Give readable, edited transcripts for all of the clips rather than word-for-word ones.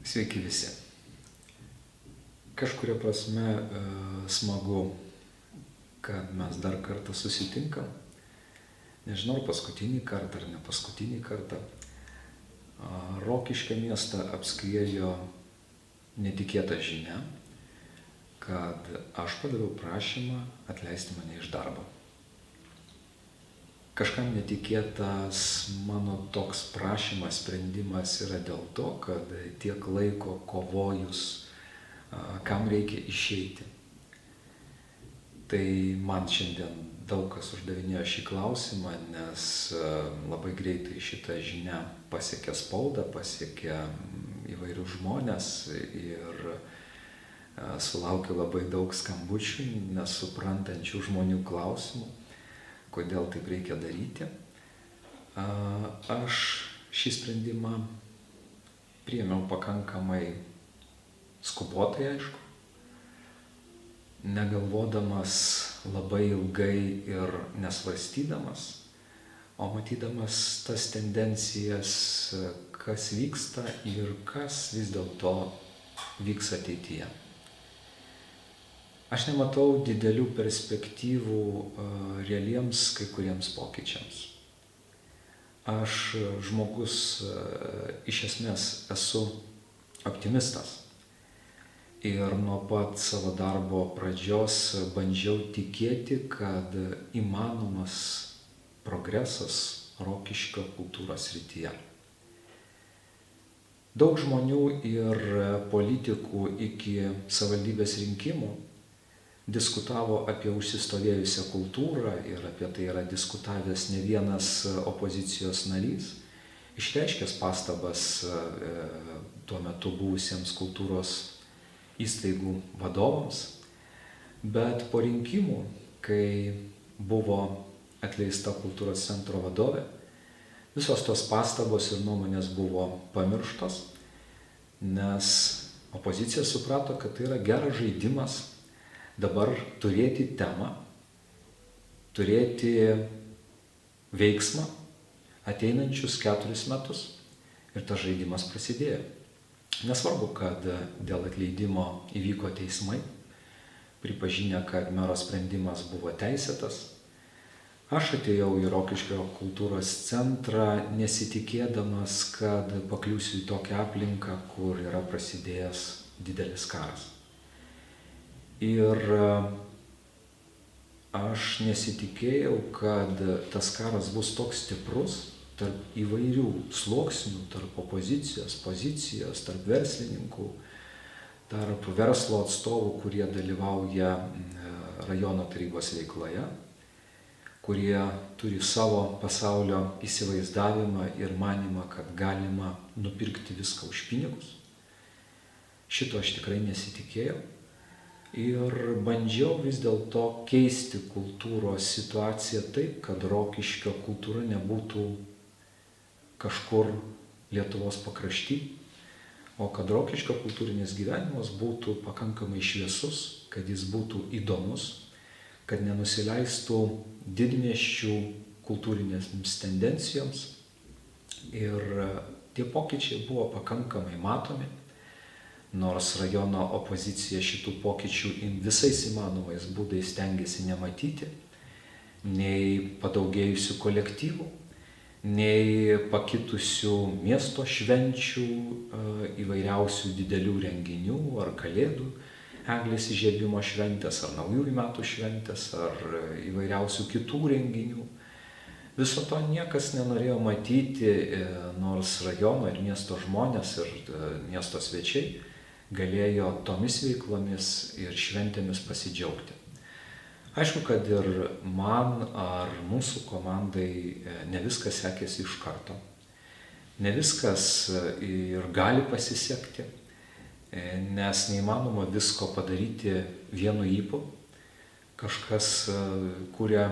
Sveiki visi. Kažkuria prasme smagu, kad mes dar kartą susitinkam. Nežinau, paskutinį kartą ar ne paskutinį kartą. Rokiškio miestą apskriejo netikėta žinia, kad aš padariau prašymą atleisti mane iš darbo. Kažkam netikėtas mano toks prašymas, sprendimas yra dėl to, kad tiek laiko kovojus, kam reikia išeiti. Tai man šiandien daug kas uždavinėjo šį klausimą, nes labai greitai šitą žinią pasiekė spaudą, pasiekė įvairius žmonės ir sulaukiu labai daug skambučių, nesuprantančių žmonių klausimų, kodėl taip reikia daryti. Aš šį sprendimą priėmiau pakankamai skubotai, aišku, negalvodamas labai ilgai ir nesvarstydamas, o matydamas tas tendencijas, kas vyksta ir kas vis dėlto vyks ateityje. Aš nematau didelių perspektyvų realiems kai kuriems pokyčiams. Aš žmogus iš esmės esu optimistas ir nuo pat savo darbo pradžios bandžiau tikėti, kad įmanomas progresas Rokiškio kultūros srityje. Daug žmonių ir politikų iki savivaldybės rinkimų diskutavo apie užsistovėjusią kultūrą ir apie tai yra diskutavęs ne vienas opozicijos narys, išreiškęs pastabas tuo metu buvusiems kultūros įstaigų vadovams, bet po rinkimų, kai buvo atleista kultūros centro vadovė, visos tos pastabos ir nuomonės buvo pamirštos, nes opozicija suprato, kad tai yra geras žaidimas dabar turėti temą, turėti veiksmą ateinančius 4 metus. Ir tas žaidimas prasidėjo. Nesvarbu, kad dėl atleidimo įvyko teismai, pripažinę, kad mero sprendimas buvo teisėtas. Aš atėjau į Rokiškio kultūros centrą nesitikėdamas, kad pakliūsiu į tokią aplinką, kur yra prasidėjęs didelis karas. Ir aš nesitikėjau, kad tas karas bus toks stiprus tarp įvairių sluoksnių, tarp opozicijos, pozicijos, tarp verslininkų, tarp verslo atstovų, kurie dalyvauja rajono tarybos veikloje, kurie turi savo pasaulio įsivaizdavimą ir manymą, kad galima nupirkti viską už pinigus. Šito aš tikrai nesitikėjau. Ir bandžiau vis dėlto keisti kultūros situaciją taip, kad Rokiškio kultūra nebūtų kažkur Lietuvos pakrašty, o kad Rokiškio kultūrinis gyvenimas būtų pakankamai šviesus, kad jis būtų įdomus, kad nenusileistų didmiesčių kultūrinėms tendencijoms. Ir tie pokyčiai buvo pakankamai matomi. Nors rajono opozicija šitų pokyčių visais įmanomais būdais stengiasi nematyti, nei padaugėjusių kolektyvų, nei pakitusių miesto švenčių, įvairiausių didelių renginių, ar kalėdų eglės įžiebimo šventės, ar naujųjų metų šventės, ar įvairiausių kitų renginių. Viso to niekas nenorėjo matyti, nors rajono ir miesto žmonės ir miesto svečiai galėjo tomis veiklomis ir šventėmis pasidžiaugti. Aišku, kad ir man ar mūsų komandai ne viskas sekėsi iš karto. Ne viskas ir gali pasisekti, nes neįmanoma visko padaryti vienu ypu. Kažkas kuria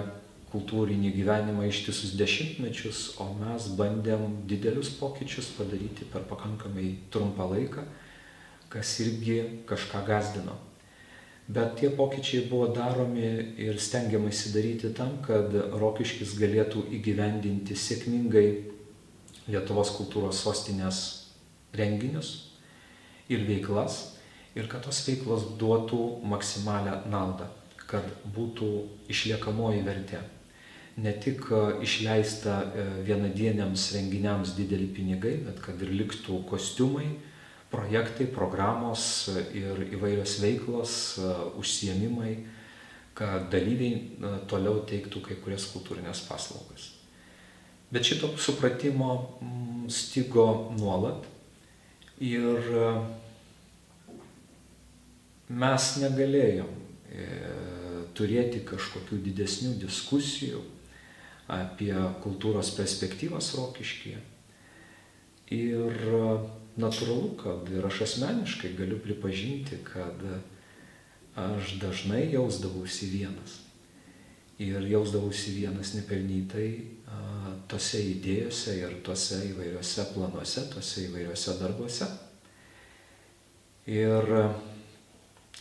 kultūrinį gyvenimą ištisus dešimtmečius, o mes bandėm didelius pokyčius padaryti per pakankamai trumpą laiką, kas irgi kažką gąsdino. Bet tie pokyčiai buvo daromi ir stengiamasi daryti tam, kad Rokiškis galėtų įgyvendinti sėkmingai Lietuvos kultūros sostinės renginius ir veiklas, ir kad tos veiklos duotų maksimalią naudą, kad būtų išliekamoji vertė. Ne tik išleista vienadieniams renginiams dideli pinigai, bet kad ir liktų kostiumai, projektai, programos ir įvairios veiklos, užsiėmimai, kad dalyviai toliau teiktų kai kurias kultūrinės paslaugas. Bet šito supratimo stigo nuolat ir mes negalėjom turėti kažkokių didesnių diskusijų apie kultūros perspektyvas Rokiškyje. Ir natūralu, kad ir aš asmeniškai galiu pripažinti, kad aš dažnai jausdavausi vienas. Ir jausdavausi vienas nepelnytai tose idėjose ir tose įvairiose planuose, tose įvairiose darbuose. Ir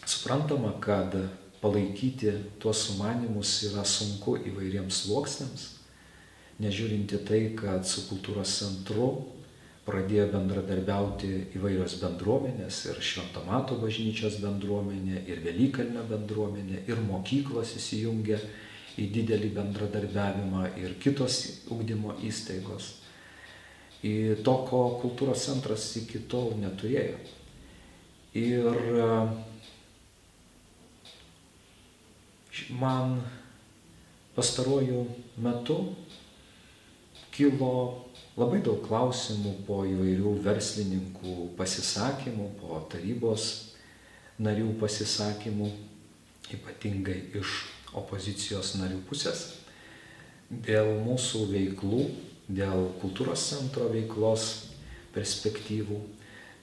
suprantama, kad palaikyti tuos sumanymus yra sunku įvairiems sluoksniams, nežiūrinti tai, kad su kultūros centru pradėjo bendradarbiauti įvairios bendruomenės, ir Švento Mato bažnyčios bendruomenė, ir Velykalnio bendruomenė, ir mokyklos įsijungė į didelį bendradarbiavimą, ir kitos ugdymo įstaigos. Į to, ko kultūros centras iki tol neturėjo. Ir man pastaruoju metu kilo labai daug klausimų po įvairių verslininkų pasisakymų, po tarybos narių pasisakymų, ypatingai iš opozicijos narių pusės, dėl mūsų veiklų, dėl kultūros centro veiklos perspektyvų,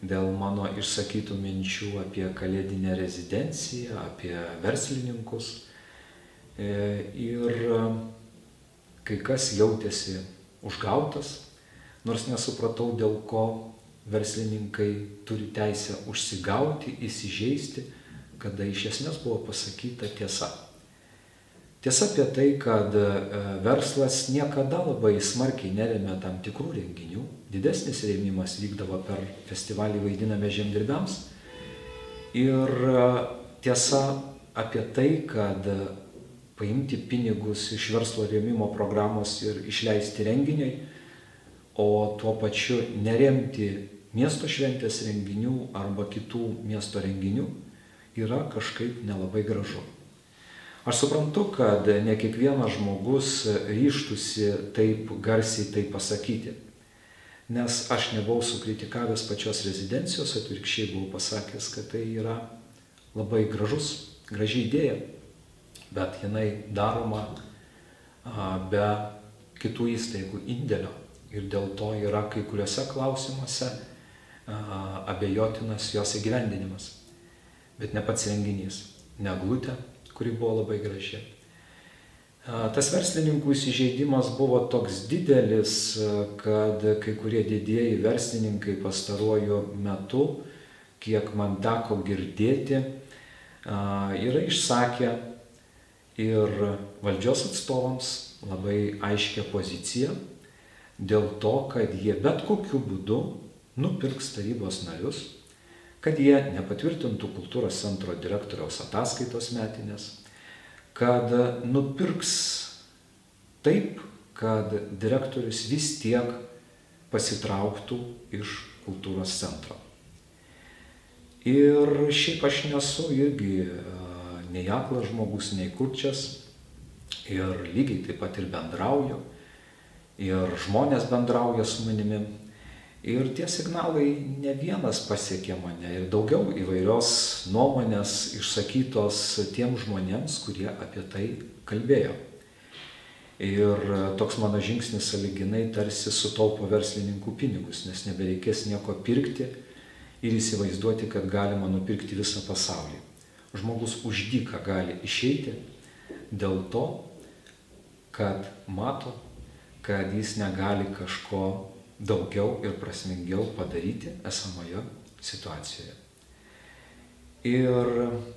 dėl mano išsakytų minčių apie kalėdinę rezidenciją, apie verslininkus. Ir kai kas jautėsi užgautas, nors nesupratau, dėl ko verslininkai turi teisę užsigauti, įsižeisti, kada iš esmės buvo pasakyta tiesa. Tiesa apie tai, kad verslas niekada labai smarkiai neremia tam tikrų renginių. Didesnis rėmimas vykdavo per festivalį Vaidiname žemdirbiams. Ir tiesa apie tai, kad paimti pinigus iš verslo rėmimo programos ir išleisti renginiai, o tuo pačiu neremti miesto šventės renginių arba kitų miesto renginių, yra kažkaip nelabai gražu. Aš suprantu, kad ne kiekvienas žmogus ryžtųsi taip garsiai tai pasakyti, nes aš nebuvau sukritikavęs pačios rezidencijos, atvirkščiai buvau pasakęs, kad tai yra labai graži idėja, bet jinai daroma be kitų įstaigų indėlio ir dėl to yra kai kuriuose klausimuose abejotinas jos įgyvendinimas. Bet ne pats renginys, ne eglutė, kuri buvo labai graži. Tas verslininkų įsižeidimas buvo toks didelis, kad kai kurie didieji verslininkai pastaruoju metu, kiek man teko girdėti, yra išsakę ir valdžios atstovams labai aiškią poziciją dėl to, kad jie bet kokiu būdu nupirks tarybos narius, kad jie nepatvirtintų kultūros centro direktoriaus ataskaitos metinės, kad nupirks taip, kad direktorius vis tiek pasitrauktų iš kultūros centro. Ir šiaip aš nesu irgi nei aklas žmogus, nei kurčias, ir lygiai taip pat ir bendrauju, ir žmonės bendrauja su manimi. Ir tie signalai ne vienas pasiekė mane, ir daugiau įvairios nuomonės išsakytos tiem žmonėms, kurie apie tai kalbėjo. Ir toks mano žingsnis sąlyginai tarsi sutaupo verslininkų pinigus, nes nebereikės nieko pirkti ir įsivaizduoti, kad galima nupirkti visą pasaulį. Žmogus už dyką gali išeiti dėl to, kad mato, kad jis negali kažko daugiau ir prasmingiau padaryti esamoje situacijoje. Ir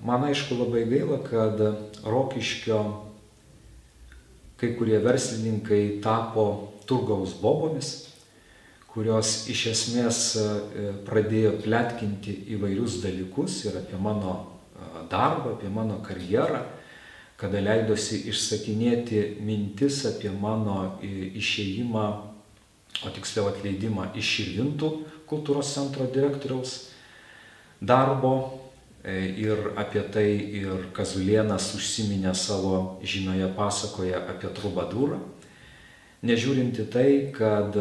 man aišku labai gaila, kad Rokiškio kai kurie verslininkai tapo turgaus bobomis, kurios iš esmės pradėjo pletkinti įvairius dalykus ir apie mano darbą, apie mano karjerą, kada leidosi išsakinėti mintis apie mano išėjimą, o tiksliau atleidimą iš Širvintų kultūros centro direktoriaus darbo. Ir apie tai ir Kazulėnas užsiminė savo žymioje pasakoje apie Trubadūrą, nežiūrint į tai, kad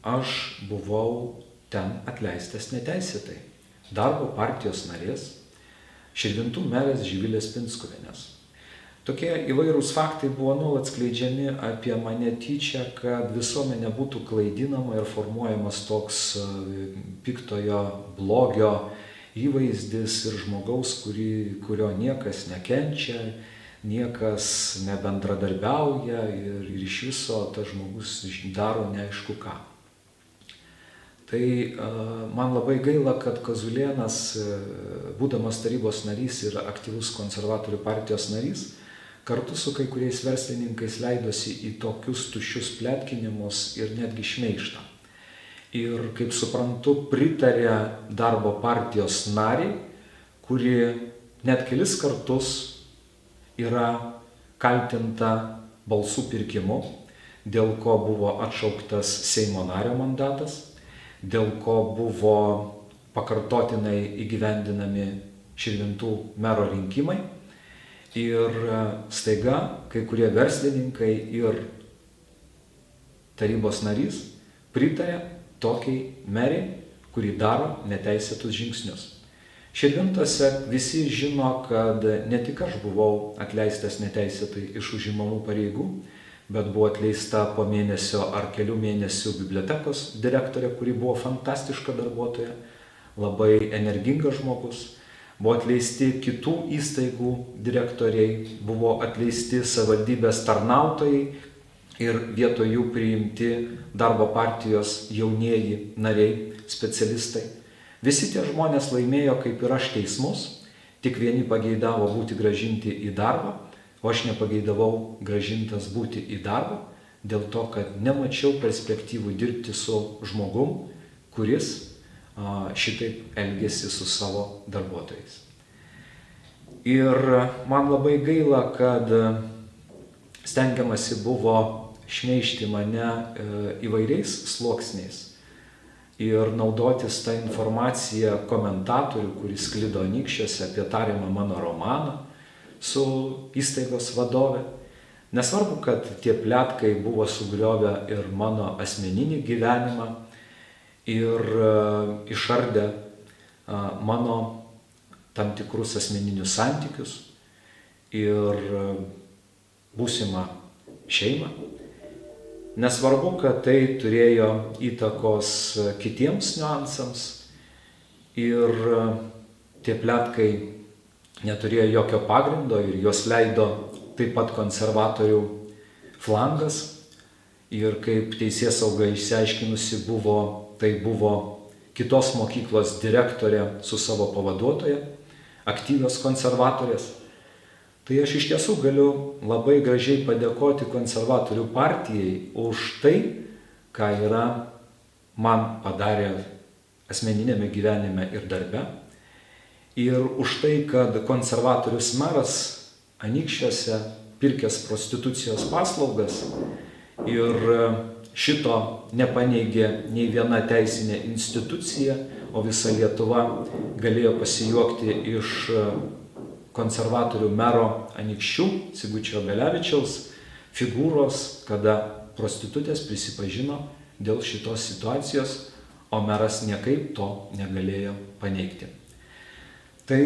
aš buvau ten atleistas neteisėtai. Darbo partijos narės, Širvintų merės Živilės Pinskuvienės. Tokie įvairūs faktai buvo nuolat skleidžiami apie mane tyčia, kad visuomenė būtų klaidinama ir formuojamas toks piktojo blogio įvaizdis ir žmogaus, kurio niekas nekenčia, niekas nebendradarbiauja ir iš viso tas žmogus daro neaišku ką. Tai man labai gaila, kad Kazulėnas, būdamas tarybos narys ir aktyvus konservatorių partijos narys, kartu su kai kuriais verslininkais leidosi į tokius tuščius pletkinimus ir netgi šmeižtą. Ir, kaip suprantu, pritarė darbo partijos nariai, kuri net kelis kartus yra kaltinta balsų pirkimu, dėl ko buvo atšauktas Seimo nario mandatas, dėl ko buvo pakartotinai įgyvendinami Širvintų mero rinkimai. Ir staiga kai kurie verslininkai ir tarybos narys pritarė tokiai meriai, kuri daro neteisėtus žingsnius. Širvintose visi žino, kad ne tik aš buvau atleistas neteisėtai iš užimamų pareigų, bet buvo atleista po mėnesio ar kelių mėnesių bibliotekos direktorė, kuri buvo fantastiška darbuotoja, labai energingas žmogus. Buvo atleisti kitų įstaigų direktoriai, buvo atleisti savivaldybės tarnautojai ir vietoj jų priimti darbo partijos jaunieji nariai, specialistai. Visi tie žmonės laimėjo, kaip ir aš, teismus, tik vieni pageidavo būti grąžinti į darbą, o aš nepageidavau grąžintas būti į darbą, dėl to, kad nemačiau perspektyvų dirbti su žmogum, kuris šitaip elgėsi su savo darbuotojais. Ir man labai gaila, kad stengiamasi buvo šmeižti mane įvairiais sluoksniais ir naudotis tą informaciją komentatorių, kuris sklido Anykščiuose apie tariamą mano romaną su įstaigos vadove. Nesvarbu, kad tie pletkai buvo sugriovę ir mano asmeninį gyvenimą ir išardę mano tam tikrus asmeninius santykius ir būsimą šeimą. Nesvarbu, kad tai turėjo įtakos kitiems niuansams ir tie pletkai neturėjo jokio pagrindo ir juos leido taip pat konservatorių flangas. Ir kaip teisėsauga išsiaiškinusi tai buvo kitos mokyklos direktorė su savo pavaduotoja, aktyvios konservatorės. Tai aš iš tiesų galiu labai gražiai padėkoti konservatorių partijai už tai, ką yra man padarę asmeninėme gyvenime ir darbe. Ir už tai, kad konservatorius meras Anykščiuose pirkęs prostitucijos paslaugas ir šito nepaneigė nei viena teisinė institucija, o visa Lietuva galėjo pasijuokti iš konservatorių mero Anykščių, Sigučio Belevičiaus figūros, kada prostitutės prisipažino dėl šitos situacijos, o meras niekaip to negalėjo paneigti. Tai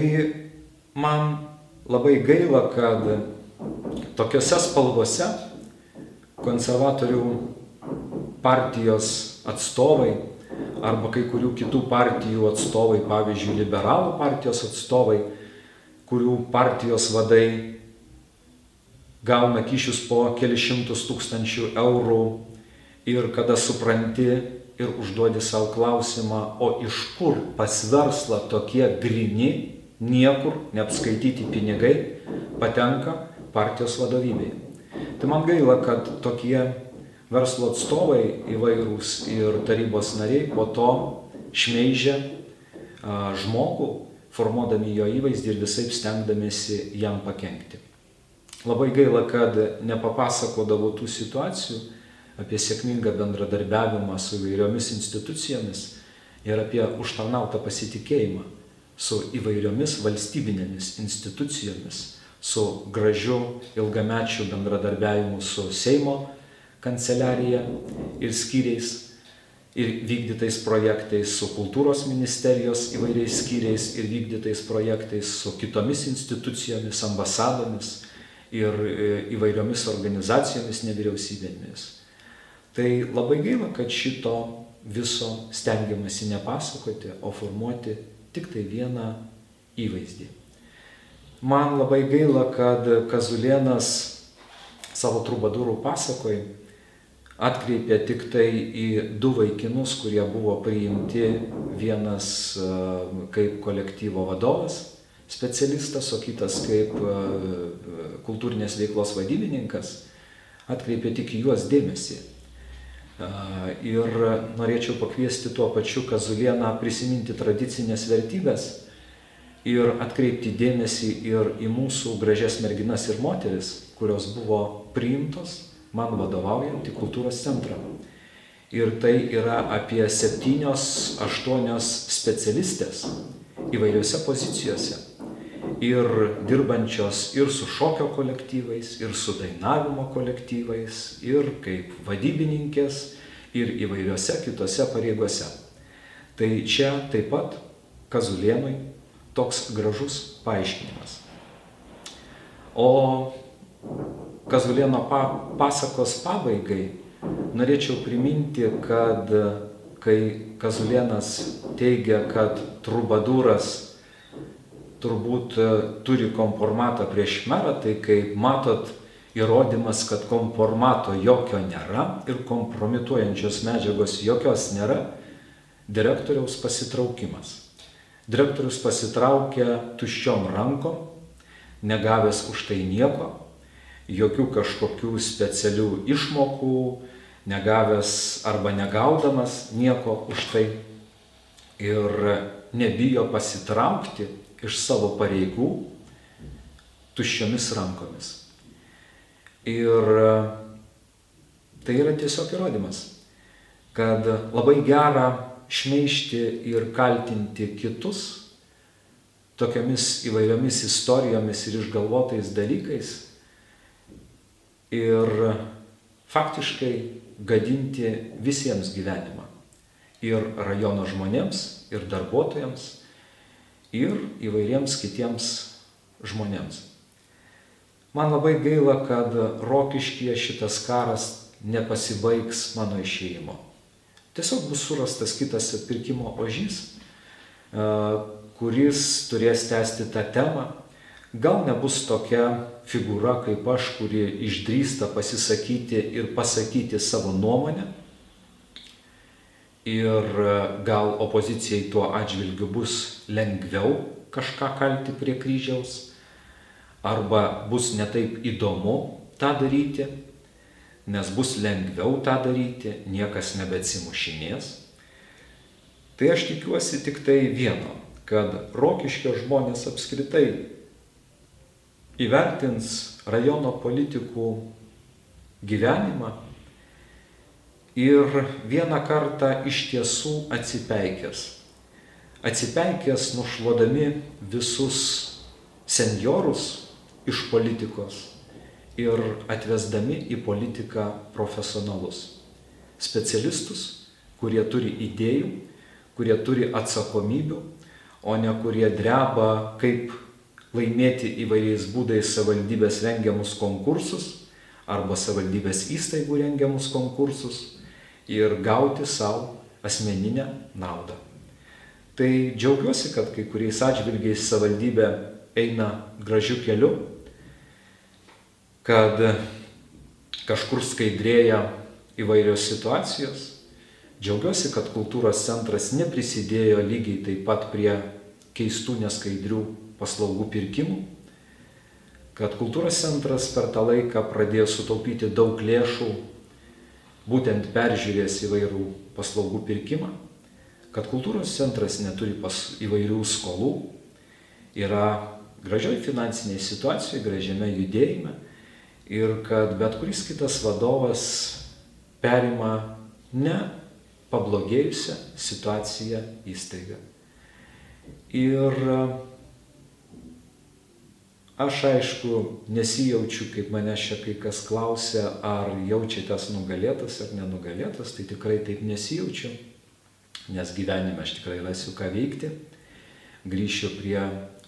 man labai gaila, kad tokiose spalvose konservatorių partijos atstovai arba kai kurių kitų partijų atstovai, pavyzdžiui, liberalų partijos atstovai, kurių partijos vadai gauna kyšius po kelius šimtus tūkstančių eurų ir kada supranti ir užduodi savo klausimą, o iš kur pas verslą tokie gryni, niekur neapskaityti pinigai patenka partijos vadovybėje. Tai man gaila, kad tokie verslo atstovai įvairūs ir tarybos nariai po to šmeižia žmogų, formuodami jo įvaizdį ir visaip stengdamiesi jam pakenkti. Labai gaila, kad nepapasakodavo tų situacijų apie sėkmingą bendradarbiavimą su įvairiomis institucijomis ir apie užtarnautą pasitikėjimą su įvairiomis valstybinėmis institucijomis, su gražiu ilgamečiu bendradarbiavimu su Seimo kanceliarija ir skyriais ir vykdytais projektais, su kultūros ministerijos įvairiais skyriais ir vykdytais projektais, su kitomis institucijomis, ambasadomis ir įvairiomis organizacijomis nevyriausybėmis. Tai labai gaila, kad šito viso stengiamasi nepasakoti, o formuoti tik tai vieną įvaizdį. Man labai gaila, kad Kazulėnas savo trubadūrų pasakoj atkreipė tik tai į 2 vaikinus, kurie buvo priimti, vienas kaip kolektyvo vadovas, specialistas, o kitas kaip kultūrinės veiklos vadybininkas, atkreipė tik į juos dėmesį. Ir norėčiau pakviesti tuo pačiu Kazulėną prisiminti tradicinės vertybės ir atkreipti dėmesį ir į mūsų gražias merginas ir moteris, kurios buvo priimtos man vadovaujant į kultūros centrą. Ir tai yra apie 7-8 specialistės įvairiose pozicijose. Ir dirbančios ir su šokio kolektyvais, ir su dainavimo kolektyvais, ir kaip vadybininkės, ir įvairiose kitose pareigose. Tai čia taip pat Kazulėnui toks gražus paaiškinimas. O Kazulėno pasakos pabaigai norėčiau priminti, kad kai Kazulėnas teigia, kad trubadūras turbūt turi komformatą prieš merą, tai kaip matot, įrodymas, kad komformato jokio nėra ir kompromituojančios medžiagos jokios nėra, direktoriaus pasitraukimas. Direktorius pasitraukia tuščiom rankom, negavęs už tai nieko, jokių kažkokių specialių išmokų, negavęs arba negaudamas nieko už tai ir nebijo pasitraukti iš savo pareigų tuščiomis rankomis. Ir tai yra tiesiog įrodymas, kad labai gera šmeižti ir kaltinti kitus tokiamis įvairiomis istorijomis ir išgalvotais dalykais ir faktiškai gadinti visiems gyvenimą. Ir rajono žmonėms, ir darbuotojams, ir įvairiems kitiems žmonėms. Man labai gaila, kad Rokiškyje šitas karas nepasibaigs mano išėjimo. Tiesiog bus surastas kitas atpirkimo ožys, kuris turės tęsti tą temą. Gal nebus tokia figūra kaip aš, kuri išdrįsta pasisakyti ir pasakyti savo nuomonę. Ir gal opozicijai tuo atžvilgiu bus lengviau kažką kalti prie kryžiaus, arba bus netaip įdomu tą daryti, nes bus lengviau tą daryti, niekas nebeatsimušinės. Tai aš tikiuosi tik tai vieno, kad Rokiškio žmonės apskritai įvertins rajono politikų gyvenimą ir vieną kartą iš tiesų atsipeikės nušluodami visus senjorus iš politikos ir atvesdami į politiką profesionalus. Specialistus, kurie turi idėjų, kurie turi atsakomybių, o ne kurie dreba, kaip laimėti įvairiais būdais savivaldybės rengiamus konkursus arba savivaldybės įstaigų rengiamus konkursus ir gauti savo asmeninę naudą. Tai džiaugiuosi, kad kai kuriais atžvilgiais savivaldybė eina gražiu keliu, kad kažkur skaidrėja įvairios situacijos. Džiaugiuosi, kad kultūros centras neprisidėjo lygiai taip pat prie keistų neskaidrių paslaugų pirkimų, kad kultūros centras per tą laiką pradėjo sutaupyti daug lėšų būtent peržiūrės įvairių paslaugų pirkimą, kad kultūros centras neturi įvairių skolų, yra gražioj finansinėje situacijoje, gražiame judėjime ir kad bet kuris kitas vadovas perima ne pablogėjusią situaciją įstaigą. Ir aš aišku nesijaučiu, kaip mane čia kai kas klausia, ar jaučiatės nugalėtas ar nenugalėtas, tai tikrai taip nesijaučiu, nes gyvenime aš tikrai rasiu ką veikti, grįšiu prie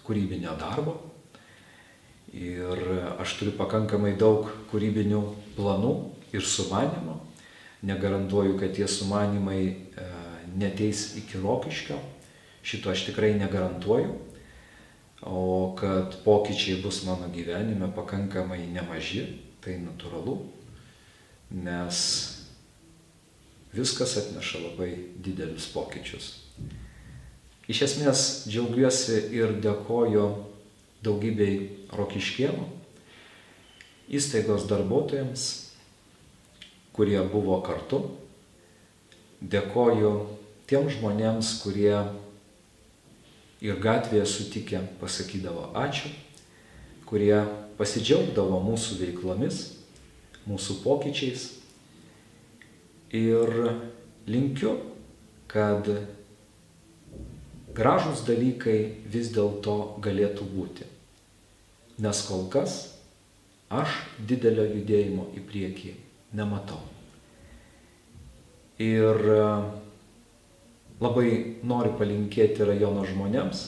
kūrybinio darbo ir aš turiu pakankamai daug kūrybinių planų ir sumanimų. Negarantuoju, kad tie sumanimai neteis iki Rokiškio, šito aš tikrai negarantuoju, o kad pokyčiai bus mano gyvenime pakankamai nemaži, tai natūralu, nes viskas atneša labai didelius pokyčius. Iš esmės džiaugiuosi ir dėkoju daugybei rokiškėnų, įstaigos darbuotojams, kurie buvo kartu. Dėkoju tiem žmonėms, kurie ir gatvėje sutikę pasakydavo ačiū, kurie pasidžiaugdavo mūsų veiklomis, mūsų pokyčiais. Ir linkiu, kad gražūs dalykai vis dėlto galėtų būti. Nes kol kas aš didelio judėjimo į priekį nematau. Ir labai noriu palinkėti rajono žmonėms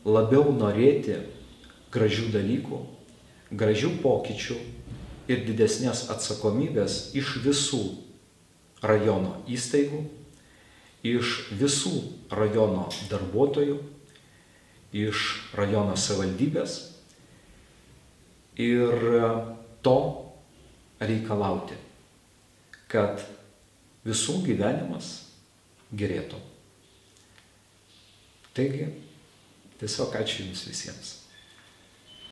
labiau norėti gražių dalykų, gražių pokyčių ir didesnės atsakomybės iš visų rajono įstaigų, iš visų rajono darbuotojų, iš rajono savivaldybės ir to reikalauti, kad visų gyvenimas gerėtų. Taigi, tiesiog ačiū Jums visiems.